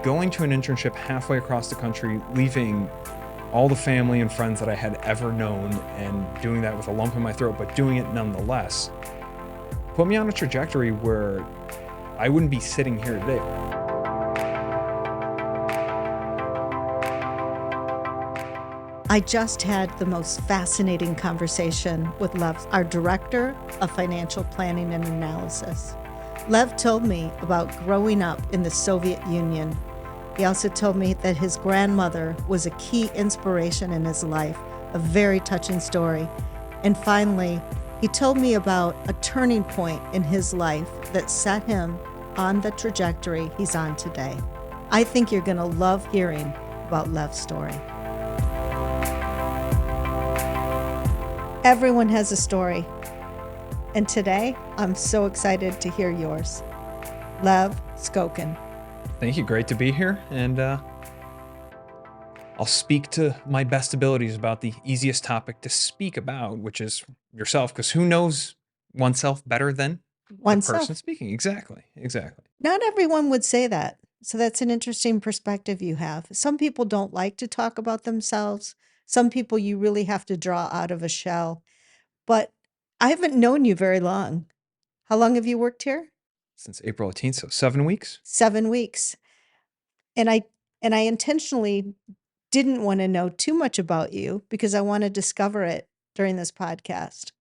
going to an internship halfway across the country, leaving all the family and friends that I had ever known, and doing that with a lump in my throat, but doing it nonetheless, put me on a trajectory where I wouldn't be sitting here today. I just had the most fascinating conversation with Lev, our director of financial planning and analysis. Lev told me about growing up in the Soviet Union. He also told me that his grandmother was a key inspiration in his life, a very touching story. And finally, he told me about a turning point in his life that set him on the trajectory he's on today. I think you're going to love hearing about Lev's story. Everyone has a story. And today, I'm so excited to hear yours. Lev Skokin. Thank you. Great to be here. And I'll speak to my best abilities about the easiest topic to speak about, which is yourself, because who knows oneself better than the person speaking? Exactly. Not everyone would say that. So that's an interesting perspective you have. Some people don't like to talk about themselves. Some people you really have to draw out of a shell. But I haven't known you very long. How long have you worked here? Since April 18th, so 7 weeks. 7 weeks. And I intentionally didn't want to know too much about you because I want to discover it during this podcast.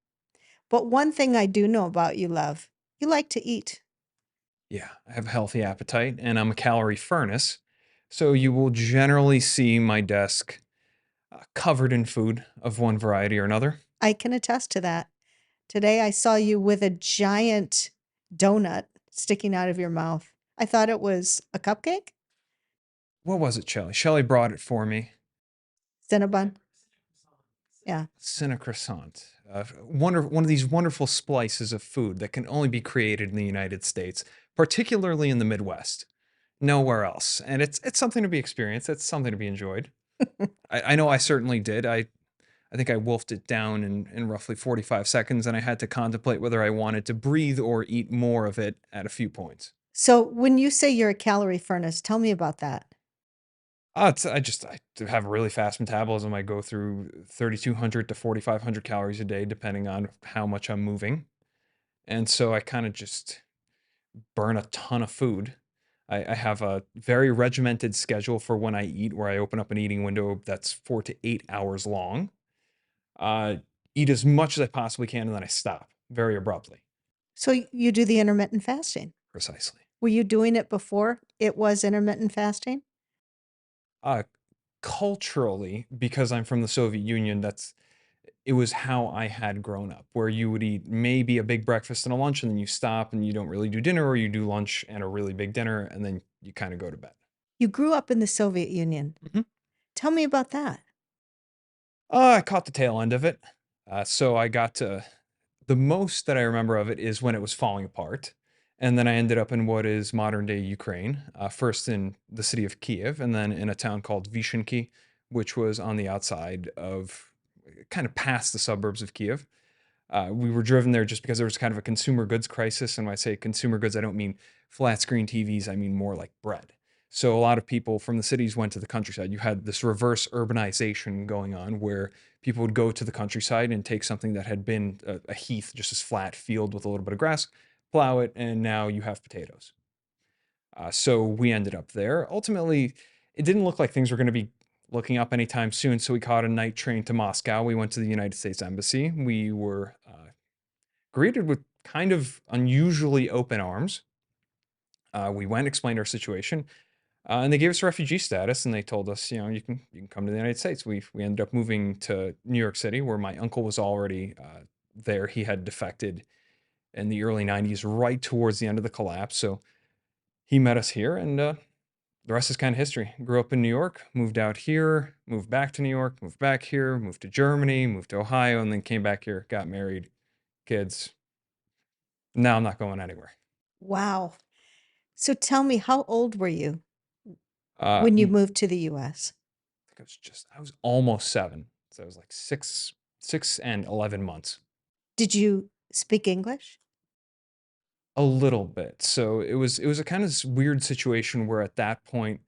But one thing I do know about you, Lev, you like to eat. Yeah, I have a healthy appetite and I'm a calorie furnace. So you will generally see my desk covered in food of one variety or another. I can attest to that. Today I saw you with a giant donut sticking out of your mouth. I thought it was a cupcake. What was it, Shelley? Shelley brought it for me. Cinnabon. Yeah. Croissant. One of these wonderful splices of food that can only be created in the United States, particularly in the Midwest. Nowhere else. And it's something to be experienced. It's something to be enjoyed. I know I certainly did. I think I wolfed it down in roughly 45 seconds, and I had to contemplate whether I wanted to breathe or eat more of it at a few points. So when you say you're a calorie furnace, tell me about that. I have a really fast metabolism. I go through 3,200 to 4,500 calories a day, depending on how much I'm moving. And so I kind of just burn a ton of food. I have a very regimented schedule for when I eat, where I open up an eating window that's 4 to 8 hours long. Eat as much as I possibly can, and then I stop very abruptly. So you do the intermittent fasting. Precisely. Were you doing it before it was intermittent fasting? Culturally, because I'm from the Soviet Union, it was how I had grown up, where you would eat maybe a big breakfast and a lunch, and then you stop and you don't really do dinner, or you do lunch and a really big dinner, and then you kind of go to bed. You grew up in the Soviet Union. Mm-hmm. Tell me about that. I caught the tail end of it. So I got to the most that I remember of it is when it was falling apart. And then I ended up in what is modern day Ukraine, first in the city of Kiev, and then in a town called Vishniki, which was on the outside of, kind of past the suburbs of Kiev. We were driven there just because there was kind of a consumer goods crisis. And when I say consumer goods, I don't mean flat screen TVs, I mean more like bread. So a lot of people from the cities went to the countryside. You had this reverse urbanization going on where people would go to the countryside and take something that had been a heath, just this flat field with a little bit of grass, plow it, and now you have potatoes. So we ended up there. Ultimately, it didn't look like things were going to be looking up anytime soon, so we caught a night train to Moscow. We went to the United States Embassy. We were greeted with kind of unusually open arms. We went, explained our situation, and they gave us refugee status, and they told us, you can come to the United States. We ended up moving to New York City, where my uncle was already there. He had defected in the early 90s, right towards the end of the collapse. So he met us here, and the rest is kind of history. Grew up in New York, moved out here, moved back to New York, moved back here, moved to Germany, moved to Ohio, and then came back here, got married, kids. Now I'm not going anywhere. Wow. So tell me, how old were you when you I moved to the US? think I was almost 7. So I was like 6 and 11 months. Did you speak English? A little bit. So it was a kind of this weird situation where at that point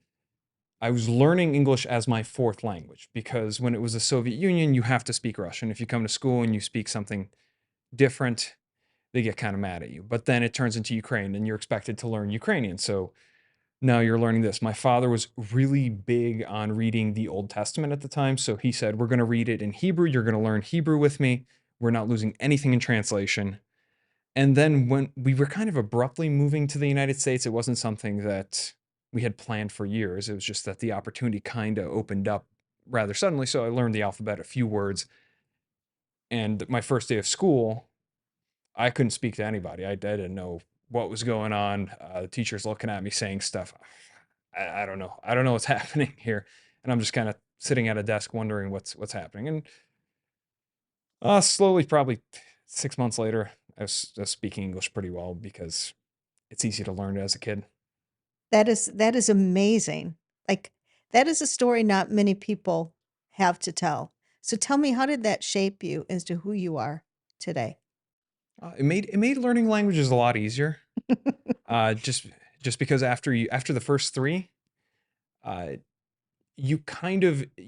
I was learning English as my fourth language because when it was the Soviet Union, you have to speak Russian. If you come to school and you speak something different, they get kind of mad at you. But then it turns into Ukraine and you're expected to learn Ukrainian. So now you're learning this. My father was really big on reading the Old Testament at the time. So he said, we're going to read it in Hebrew. You're going to learn Hebrew with me. We're not losing anything in translation. And then when we were kind of abruptly moving to the United States, it wasn't something that we had planned for years. It was just that the opportunity kind of opened up rather suddenly. So I learned the alphabet, a few words. And my first day of school, I couldn't speak to anybody. I didn't know what was going on. The teacher's looking at me saying stuff. I don't know. I don't know what's happening here. And I'm just kind of sitting at a desk wondering what's happening. And slowly, probably 6 months later, I was speaking English pretty well because it's easy to learn as a kid. That is amazing. Like, that is a story not many people have to tell. So tell me, how did that shape you as to who you are today? It made learning languages a lot easier. Just because after the first three, uh, you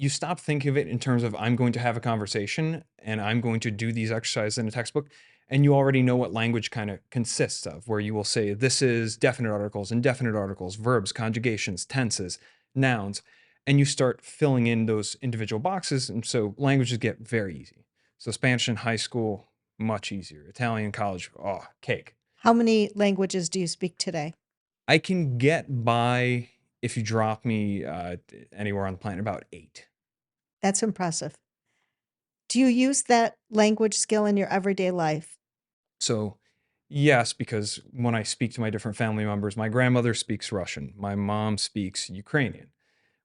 stop thinking of it in terms of I'm going to have a conversation and I'm going to do these exercises in a textbook, and you already know what language kind of consists of, where you will say this is definite articles, indefinite articles, verbs, conjugations, tenses, nouns, and you start filling in those individual boxes, and so languages get very easy. So Spanish in high school, much easier. Italian in college, oh, cake. How many languages do you speak today? I can get by if you drop me anywhere on the planet about eight. That's impressive. Do you use that language skill in your everyday life? So, yes, because when I speak to my different family members, my grandmother speaks Russian, my mom speaks Ukrainian,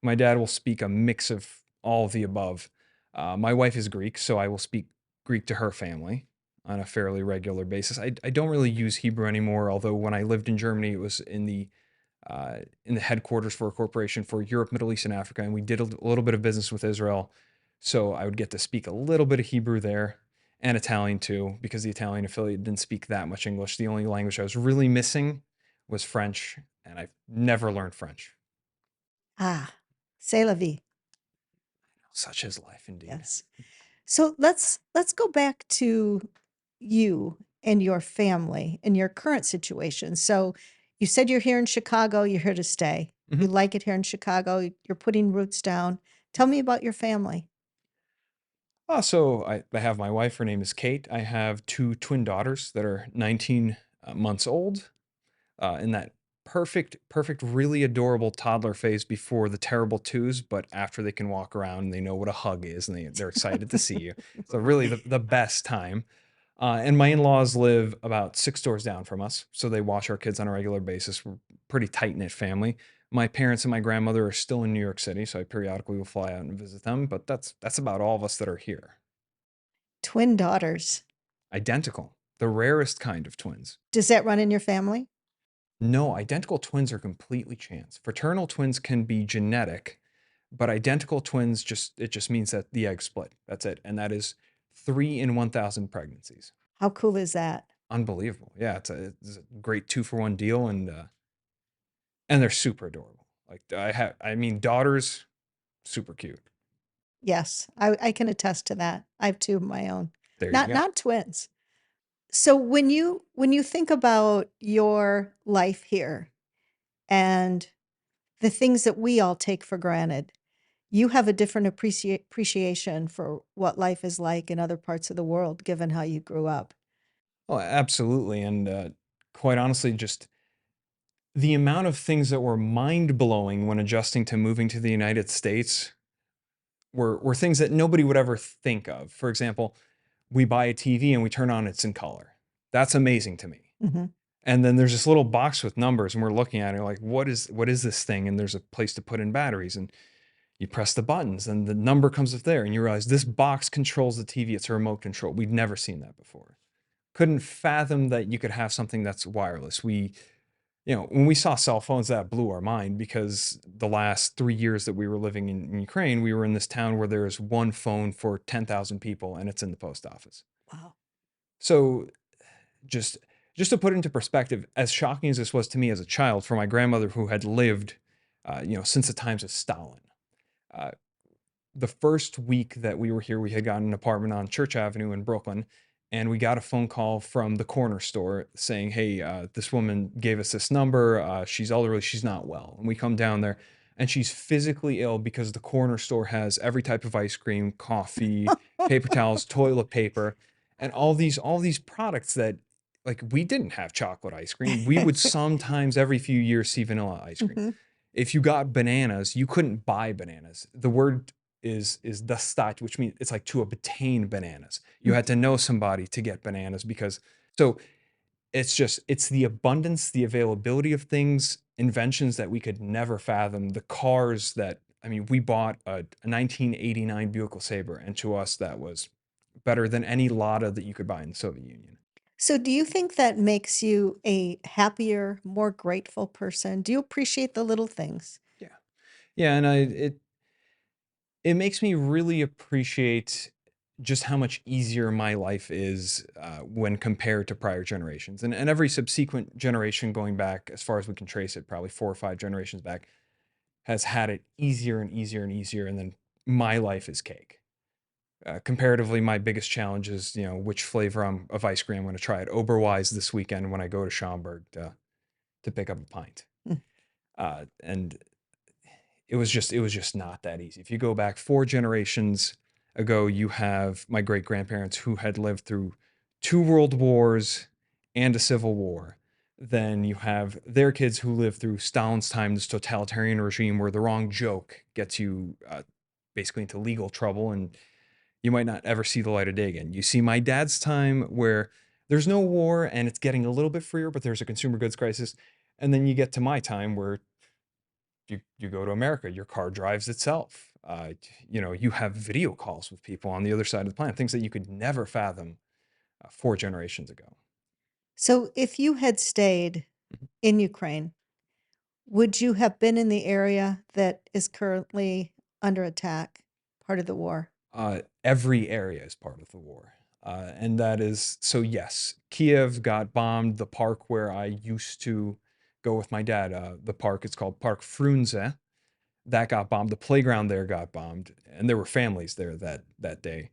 my dad will speak a mix of all of the above. My wife is Greek, so I will speak Greek to her family on a fairly regular basis. I don't really use Hebrew anymore, although when I lived in Germany, it was in the headquarters for a corporation for Europe, Middle East, and Africa, and we did a little bit of business with Israel. So I would get to speak a little bit of Hebrew there and Italian too, because the Italian affiliate didn't speak that much English. The only language I was really missing was French, and I've never learned French. Ah, c'est la vie. Such is life indeed. Yes. So let's go back to you and your family and your current situation. So you said you're here in Chicago, you're here to stay. You Mhm. like it here in Chicago, you're putting roots down. Tell me about your family. So I have my wife. Her name is Kate. I have two twin daughters that are 19 months old, in that perfect, really adorable toddler phase before the terrible twos, but after they can walk around and they know what a hug is and they're excited to see you. So really the best time. And my in-laws live about six doors down from us, so they watch our kids on a regular basis. We're a pretty tight-knit family. My parents and my grandmother are still in New York City, so I periodically will fly out and visit them, but that's about all of us that are here. Twin daughters. Identical, the rarest kind of twins. Does that run in your family? No, identical twins are completely chance. Fraternal twins can be genetic, but identical twins just means that the egg split. That's it. And that is 3 in 1,000 pregnancies. How cool is that? Unbelievable. Yeah, it's a great 2-for-1 deal, and they're super adorable. Like I mean daughters, super cute. Yes, I can attest to that. I have two of my own. There you go. Not twins. So when you think about your life here and the things that we all take for granted, you have a different appreciation for what life is like in other parts of the world, given how you grew up. Oh, absolutely. And quite honestly, just the amount of things that were mind blowing when adjusting to moving to the United States were things that nobody would ever think of. For example, we buy a TV and we turn on it's in color. That's amazing to me. Mhm. And then there's this little box with numbers and we're looking at it like what is this thing? And there's a place to put in batteries and you press the buttons and the number comes up there and you realize this box controls the TV. It's a remote control. We'd never seen that before. Couldn't fathom that you could have something that's wireless. When we saw cell phones, that blew our mind because the last 3 years that we were living in Ukraine, we were in this town where there's one phone for 10,000 people and it's in the post office. Wow. So just just to put into perspective, as shocking as this was to me as a child, for my grandmother who had lived since the times of Stalin. Uh, the first week that we were here, we had gotten an apartment on Church Avenue in Brooklyn, and we got a phone call from the corner store saying, "Hey, this woman gave us this number. She's elderly. She's not well." And we come down there, and she's physically ill because the corner store has every type of ice cream, coffee, paper towels, toilet paper, and all these products that like we didn't have chocolate ice cream. We would sometimes every few years see vanilla ice cream. Mhm. If you got bananas, you couldn't buy bananas. The word is dastat, which means it's like to obtain bananas. You had to know somebody to get bananas because so it's the abundance, the availability of things, inventions that we could never fathom. The cars that I mean, we bought a 1989 Buick LeSabre, and to us that was better than any Lada that you could buy in the Soviet Union. So, do you think that makes you a happier, more grateful person? Do you appreciate the little things? Yeah, yeah, and it makes me really appreciate just how much easier my life is when compared to prior generations. And every subsequent generation going back, as far as we can trace it, probably 4 or 5 generations back, has had it easier and easier and easier. And then my life is cake. Comparatively, my biggest challenge is, which flavor of ice cream I'm going to try at Oberweis this weekend when I go to Schaumburg to pick up a pint. Mm. And it was just not that easy. If you go back 4 generations ago, you have my great grandparents who had lived through 2 world wars and a civil war. Then you have their kids who lived through Stalin's time, this totalitarian regime where the wrong joke gets you basically into legal trouble, and you might not ever see the light of day again. You see my dad's time where there's no war and it's getting a little bit freer, but there's a consumer goods crisis. And then you get to my time where you go to America, your car drives itself. You have video calls with people on the other side of the planet, things that you could never fathom 4 generations ago. So, if you had stayed Mhm. in Ukraine, would you have been in the area that is currently under attack, part of the war? Every area is part of the war. And that is so, yes, Kiev got bombed. The park where I used to go with my dad, the park, it's called Park Frunze, that got bombed. The playground there got bombed, and there were families there that day.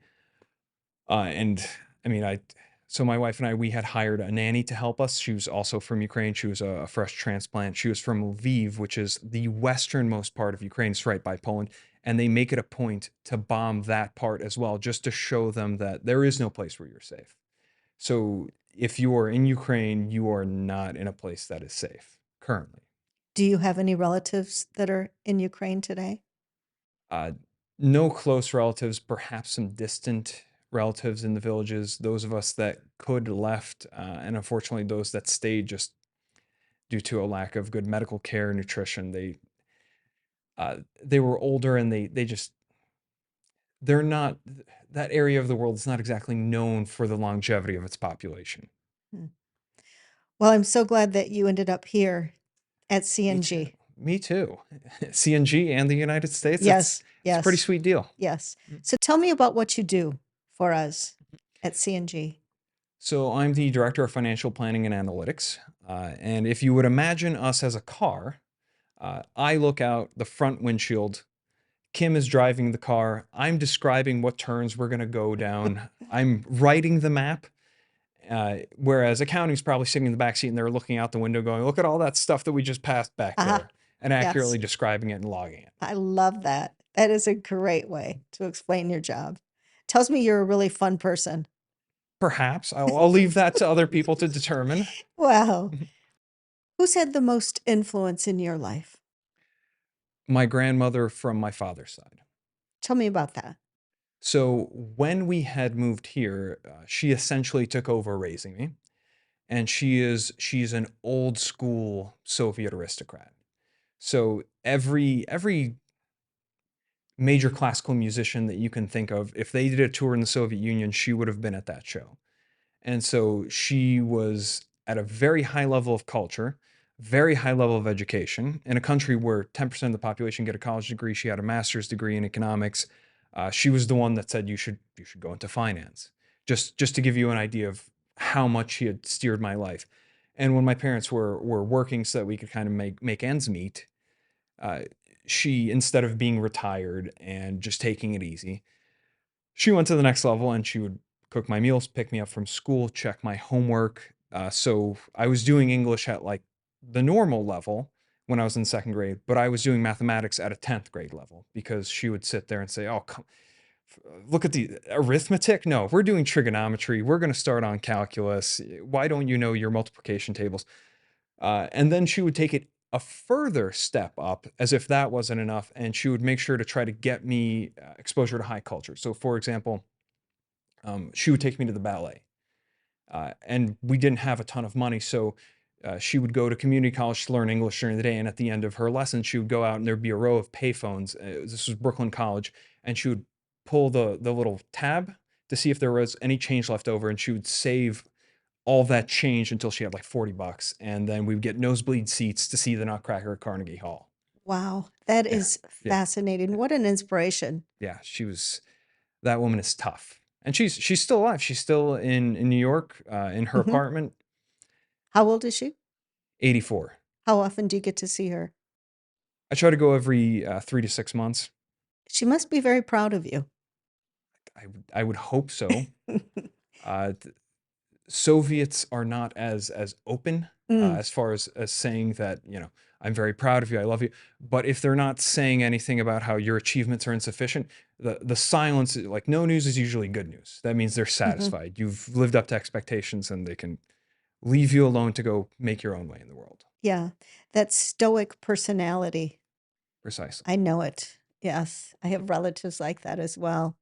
And I mean, so my wife and I, we had hired a nanny to help us. She was also from Ukraine. She was a fresh transplant. She was from Lviv, which is the westernmost part of Ukraine. It's right by Poland. And they make it a point to bomb that part as well, just to show them that there is no place where you're safe. So if you are in Ukraine, you are not in a place that is safe currently. Do you have any relatives that are in Ukraine today? Uh, no close relatives, perhaps some distant relatives in the villages. Those of us that could left, and unfortunately those that stayed just due to a lack of good medical care, nutrition. They were older and they're not that area of the world is not exactly known for the longevity of its population. Hmm. Well, I'm so glad that you ended up here at Me too. CNG. Me too. CNG and the United States. Yes, It's a pretty yes, sweet deal. yes. Mm. So tell me about what you do for us at CNG. So I'm the director of financial planning and analytics. And if you would imagine us as a car, I look out the front windshield. Kim is driving the car. I'm describing what turns we're going to go down. I'm writing the map. Whereas accounting's probably sitting in the back seat and they're looking out the window going, look at all that stuff that we just passed back Uh-huh. there, and accurately Yes, describing it and logging it. I love that. That is a great way to explain your job. Tells me you're a really fun person. Perhaps I'll leave that to other people to determine. Wow. Who's had the most influence in your life? My grandmother from my father's side. Tell me about that. So when we had moved here, she essentially took over raising me, and she's an old school Soviet aristocrat. So every major classical musician that you can think of, if they did a tour in the Soviet Union, she would have been at that show. And so she was at a very high level of culture, very high level of education in a country where 10% of the population get a college degree. She had a master's degree in economics. She was the one that said you should go into finance. Just to give you an idea of how much she had steered my life. And when my parents were working so that we could kind of make ends meet, Uh, she, instead of being retired and just taking it easy, she went to the next level and she would cook my meals, pick me up from school, check my homework. So I was doing English at like the normal level when I was in second grade, but I was doing mathematics at a 10th grade level because she would sit there and say, "Oh, come, look at the arithmetic. No, we're doing trigonometry. We're going to start on calculus. Why don't you know your multiplication tables?" And then she would take it a further step up as if that wasn't enough. And she would make sure to try to get me exposure to high culture. So, for example, she would take me to the ballet. And we didn't have a ton of money. So she would go to community college to learn English during the day. And at the end of her lesson, she would go out and there'd be a row of payphones. This was Brooklyn College. And she would pull the little tab to see if there was any change left over. And she would save all that change until she had like 40 bucks. And then we would get nosebleed seats to see the Nutcracker at Carnegie Hall. Wow, that Yeah. is Yeah. fascinating. What an inspiration. Yeah. That woman is tough. And she's still alive. She's still in New York, in her Mhm. apartment, How old is she? 84. How often do you get to see her? I try to go every 3 to 6 months. She must be very proud of you. I would hope so. The Soviets are not as open Mm, as far as saying that, I'm very proud of you, I love you. But if they're not saying anything about how your achievements are insufficient, the silence, like no news is usually good news. That means they're mhm. satisfied. You've lived up to expectations and they can leave you alone to go make your own way in the world. Yeah, that stoic personality. Precisely. I know it. Yes, I have relatives like that as well.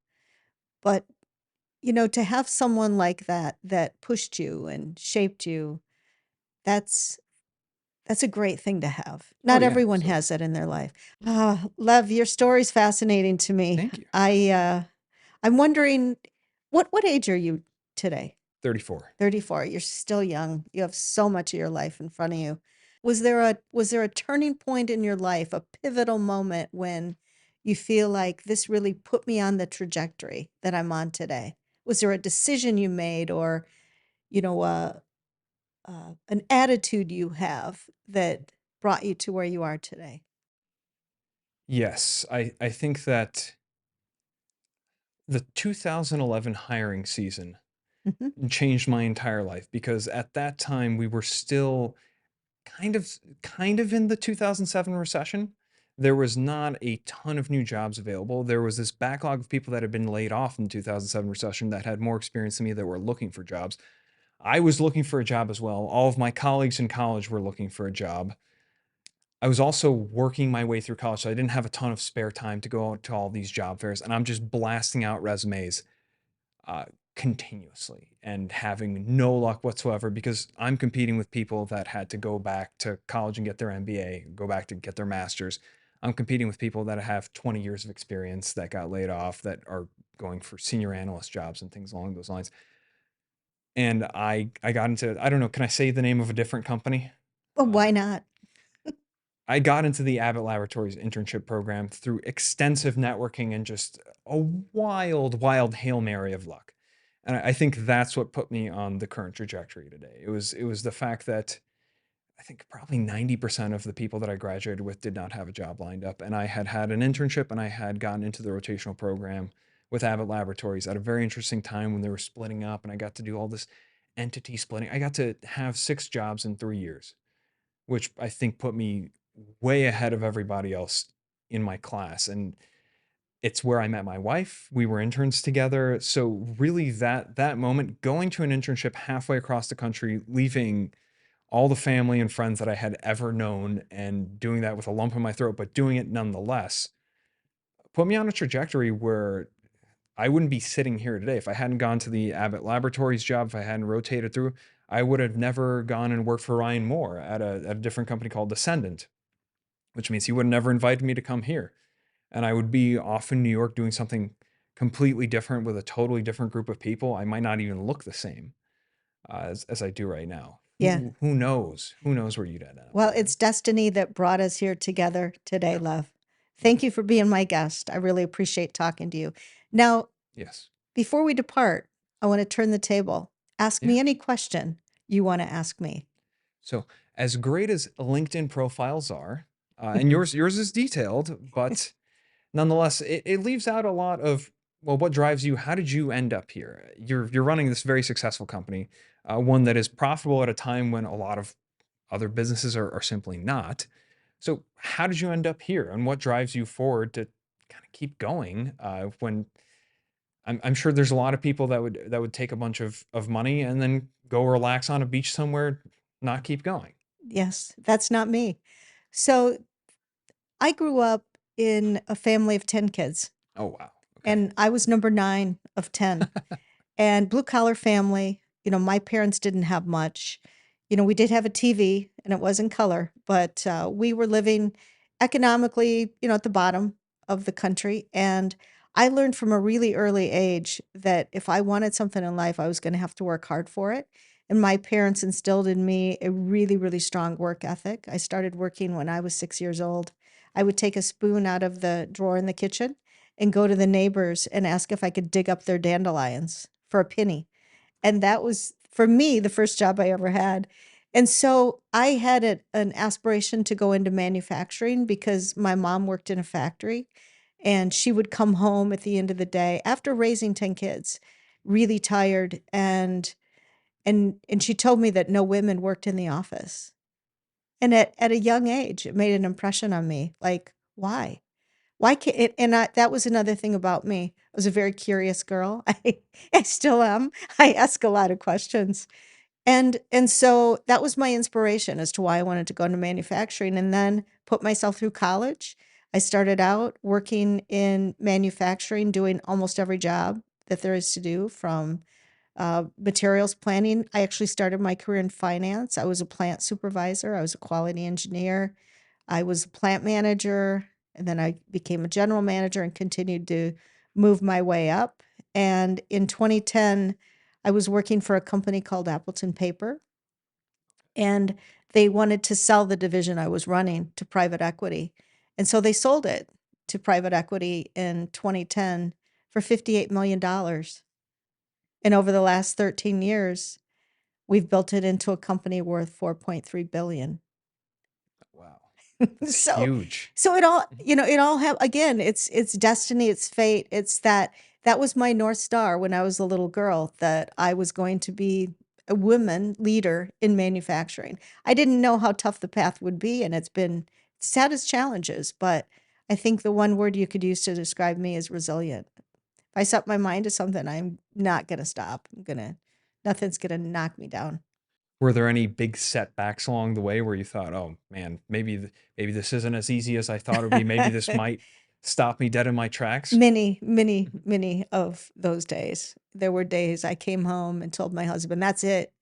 But, to have someone like that that pushed you and shaped you, that's that's a great thing to have. Oh Not yeah, everyone absolutely. has that in their life. Ah, Lev, your story's fascinating to me. Thank you. I'm wondering, what age are you today? 34. 34. You're still young. You have so much of your life in front of you. Was there a turning point in your life, a pivotal moment when you feel like this really put me on the trajectory that I'm on today? Was there a decision you made or, you know, uh, an attitude you have that brought you to where you are today? Yes, I think that the 2011 hiring season Mhm, changed my entire life because at that time we were still kind of in the 2007 recession. There was not a ton of new jobs available. There was this backlog of people that had been laid off in the 2007 recession that had more experience than me that were looking for jobs. I was looking for a job as well. All of my colleagues in college were looking for a job. I was also working my way through college, so I didn't have a ton of spare time to go out to all these job fairs, and I'm just blasting out resumes uh, continuously and having no luck whatsoever because I'm competing with people that had to go back to college and get their MBA, go back to get their master's. I'm competing with people that have 20 years of experience that got laid off that are going for senior analyst jobs and things along those lines. And I got into, I don't know, can I say the name of a different company? well, Uh, why not? I got into the Abbott Laboratories internship program through extensive networking and just a wild Hail Mary of luck. And I think that's what put me on the current trajectory today. It was the fact that I think probably 90% of the people that I graduated with did not have a job lined up. And I had had an internship and I had gotten into the rotational program with Abbott Laboratories at a very interesting time when they were splitting up and I got to do all this entity splitting. I got to have 6 jobs in 3 years, which I think put me way ahead of everybody else in my class. And it's where I met my wife. We were interns together. So really that moment, going to an internship halfway across the country, leaving all the family and friends that I had ever known and doing that with a lump in my throat, but doing it nonetheless, put me on a trajectory where I wouldn't be sitting here today. If I hadn't gone to the Abbott Laboratories job, if I hadn't rotated through, I would have never gone and worked for Ryan Moore at a different company called Descendant, which means he would have never invited me to come here. And I would be off in New York doing something completely different with a totally different group of people. I might not even look the same as I do right now. Yeah. Who knows? Who knows where you'd end up, Well, right? it's destiny that brought us here together today, Yeah. love. Yeah. Thank you for being my guest. I really appreciate talking to you. Now, Yes. before we depart, I want to turn the table. Ask Yeah. me any question you want to ask me. So, as great as LinkedIn profiles are, and yours is detailed, but nonetheless, it leaves out a lot of, well, what drives you? How did you end up here? You're running this very successful company, one that is profitable at a time when a lot of other businesses are simply not. So, how did you end up here, and what drives you forward to kind of keep going when I'm sure there's a lot of people that would take a bunch of money and then go relax on a beach somewhere, not keep going. Yes, that's not me. So I grew up in a family of 10 kids, Oh wow. Okay. and I was number 9 of 10. And blue collar family, my parents didn't have much. We did have a TV and it was in color, but we were living economically, at the bottom of the country. And I learned from a really early age that if I wanted something in life, I was going to have to work hard for it. And my parents instilled in me a really, really strong work ethic. I started working when I was 6 years old. I would take a spoon out of the drawer in the kitchen and go to the neighbors and ask if I could dig up their dandelions for a penny. And that was, for me, the first job I ever had. And so I had an aspiration to go into manufacturing because my mom worked in a factory and she would come home at the end of the day after raising 10 kids, really tired. And she told me that no women worked in the office. And at a young age, it made an impression on me. Like, why? Why can't it, that was another thing about me. I was a very curious girl. I still am. I ask a lot of questions. And so that was my inspiration as to why I wanted to go into manufacturing and then put myself through college. I started out working in manufacturing, doing almost every job that there is to do from materials planning. I actually started my career in finance. I was a plant supervisor, I was a quality engineer, I was a plant manager, and then I became a general manager and continued to move my way up. And in 2010, I was working for a company called Appleton Paper, and they wanted to sell the division I was running to private equity. And so they sold it to private equity in 2010 for $58 million. dollars. And over the last 13 years, we've built it into a company worth 4.3 billion. Wow. That's So huge. so it all, it all have again, it's destiny, it's fate. It's that was my North Star when I was a little girl, that I was going to be a woman leader in manufacturing. I didn't know how tough the path would be, and it's had its challenges, but I think the one word you could use to describe me is resilient. If I set my mind to something, I'm not gonna stop. Nothing's gonna knock me down. Were there any big setbacks along the way where you thought, "Oh, man, maybe this isn't as easy as I thought it would be. Maybe this might stop me dead in my tracks?" Many, many, many of those days. There were days I came home and told my husband, "That's it.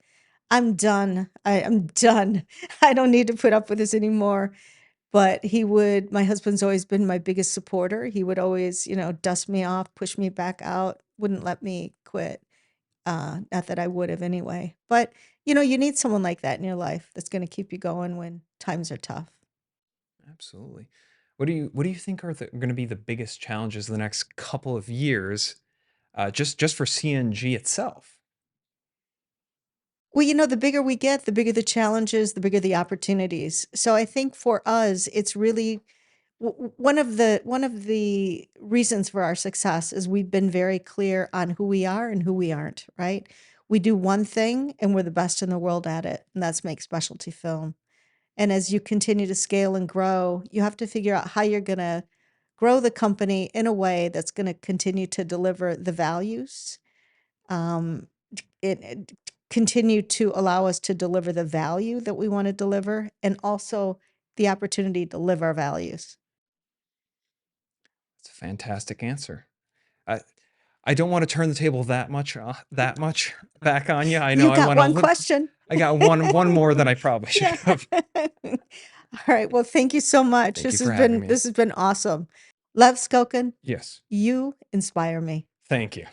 I'm done. I'm done. I don't need to put up with this anymore." But my husband's always been my biggest supporter. He would always, dust me off, push me back out, wouldn't let me quit. Not that I would have anyway. But, you need someone like that in your life that's going to keep you going when times are tough. Absolutely. What do you think are gonna be the biggest challenges the next couple of years, just for CNG itself? Well, the bigger we get, the bigger the challenges, the bigger the opportunities. So I think for us, it's really one of the reasons for our success is we've been very clear on who we are and who we aren't, right? We do one thing and we're the best in the world at it, and that's make specialty film. And as you continue to scale and grow, you have to figure out how you're going to grow the company in a way that's going to continue to deliver the values, um, it continue to allow us to deliver the value that we want to deliver, and also the opportunity to live our values. It's a fantastic answer. I I don't wanna turn the table that much back on you. I know You I got went a one little. question. I got one more than I probably should Yeah. have. All right. Well, thank you so much. Thank you This for has having been me. this has been awesome. Love Skokin. Yes. You inspire me. Thank you.